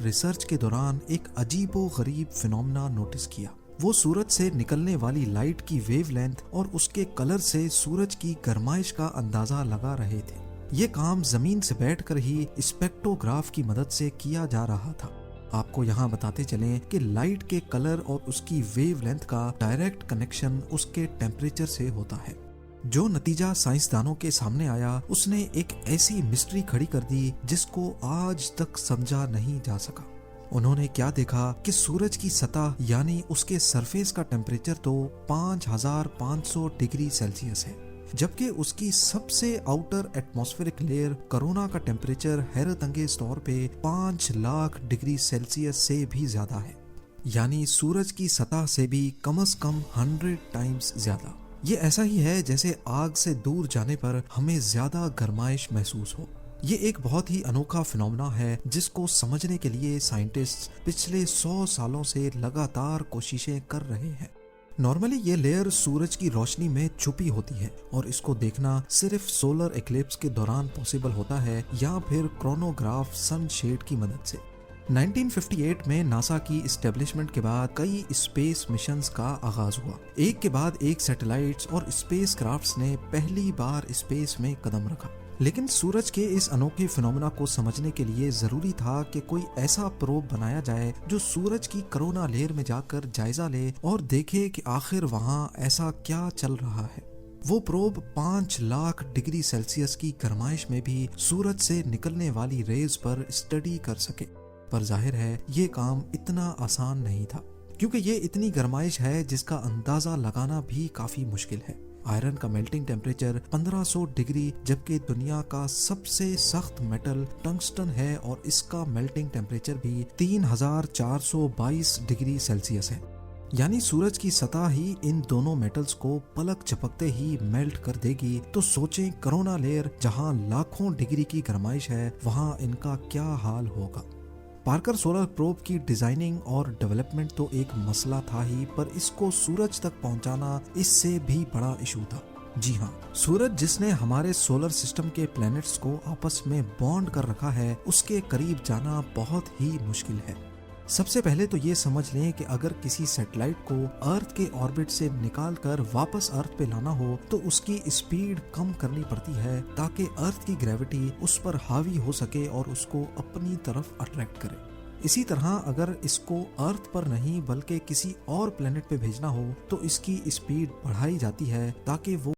Research کے دوران ایک عجیب و غریب فینومنا نوٹس کیا۔ وہ سورج سے نکلنے والی لائٹ کی ویو لینتھ اور اس کے کلر سے سورج کی گرمائش کا اندازہ لگا رہے تھے۔ یہ کام زمین سے بیٹھ کر ہی اسپیکٹوگراف کی مدد سے کیا جا رہا تھا۔ آپ کو یہاں بتاتے چلیں کہ لائٹ کے کلر اور اس کی ویو لینتھ کا ڈائریکٹ کنیکشن اس کے ٹیمپریچر سے ہوتا ہے۔ جو نتیجہ سائنسدانوں کے سامنے آیا اس نے ایک ایسی مسٹری کھڑی کر دی جس کو آج تک سمجھا نہیں جا سکا۔ انہوں نے کیا دیکھا کہ سورج کی سطح یعنی اس کے سرفیس کا ٹیمپریچر تو 5500 ڈگری سیلسیس ہے، جبکہ اس کی سب سے آؤٹر ایٹماسفیرک لیئر کرونا کا ٹیمپریچر حیرت انگیز طور پہ 5 لاکھ ڈگری سیلسیس سے بھی زیادہ ہے، یعنی سورج کی سطح سے بھی کم از کم 100 ٹائمز زیادہ۔ یہ ایسا ہی ہے جیسے آگ سے دور جانے پر ہمیں زیادہ گرمائش محسوس ہو۔ یہ ایک بہت ہی انوکھا فینومنا ہے جس کو سمجھنے کے لیے سائنٹسٹ پچھلے 100 سالوں سے لگاتار کوششیں کر رہے ہیں۔ نارملی یہ لیئر سورج کی روشنی میں چھپی ہوتی ہے اور اس کو دیکھنا صرف سولر ایکلپس کے دوران پاسبل ہوتا ہے یا پھر کرونوگراف سن شیڈ کی مدد سے۔ 1958 میں ناسا کی اسٹیبلشمنٹ کے بعد کئی اسپیس مشنز کا آغاز ہوا۔ ایک کے بعد ایک سیٹلائٹس اور اسپیس کرافٹس نے پہلی بار اسپیس میں قدم رکھا، لیکن سورج کے اس انوکھے فینومنا کو سمجھنے کے لیے ضروری تھا کہ کوئی ایسا پروب بنایا جائے جو سورج کی کرونا لیئر میں جا کر جائزہ لے اور دیکھے کہ آخر وہاں ایسا کیا چل رہا ہے۔ وہ پروب 5 لاکھ ڈگری سیلسیس کی گرمائش میں بھی سورج سے نکلنے والی ریز پر اسٹڈی کر سکے، پر ظاہر ہے یہ کام اتنا آسان نہیں تھا، کیونکہ یہ اتنی گرمائش ہے جس کا اندازہ لگانا بھی کافی مشکل ہے۔ آئرن کا میلٹنگ ٹیمپریچر 1500 ڈگری جبکہ دنیا کا سب سے سخت میٹل ٹنگسٹن ہے اور اس کا میلٹنگ ٹیمپریچر بھی 3422 ڈگری سیلسیس ہے، یعنی سورج کی سطح ہی ان دونوں میٹلز کو پلک جھپکتے ہی میلٹ کر دے گی۔ تو سوچیں کرونا لیئر جہاں لاکھوں ڈگری کی گرمائش ہے وہاں ان کا کیا حال ہوگا۔ پارکر سولر پروب کی ڈیزائننگ اور ڈیولپمنٹ تو ایک مسئلہ تھا ہی، پر اس کو سورج تک پہنچانا اس سے بھی بڑا ایشو تھا۔ جی ہاں، سورج جس نے ہمارے سولر سسٹم کے پلینٹس کو آپس میں بانڈ کر رکھا ہے، اس کے قریب جانا بہت ہی مشکل ہے۔ سب سے پہلے تو یہ سمجھ لیں کہ اگر کسی سیٹلائٹ کو ارتھ کے آربٹ سے نکال کر واپس ارتھ پہ لانا ہو تو اس کی اسپیڈ کم کرنی پڑتی ہے تاکہ ارتھ کی گریوٹی اس پر حاوی ہو سکے اور اس کو اپنی طرف اٹریکٹ کرے۔ اسی طرح اگر اس کو ارتھ پر نہیں بلکہ کسی اور پلینٹ پہ بھیجنا ہو تو اس کی اسپیڈ بڑھائی جاتی ہے تاکہ وہ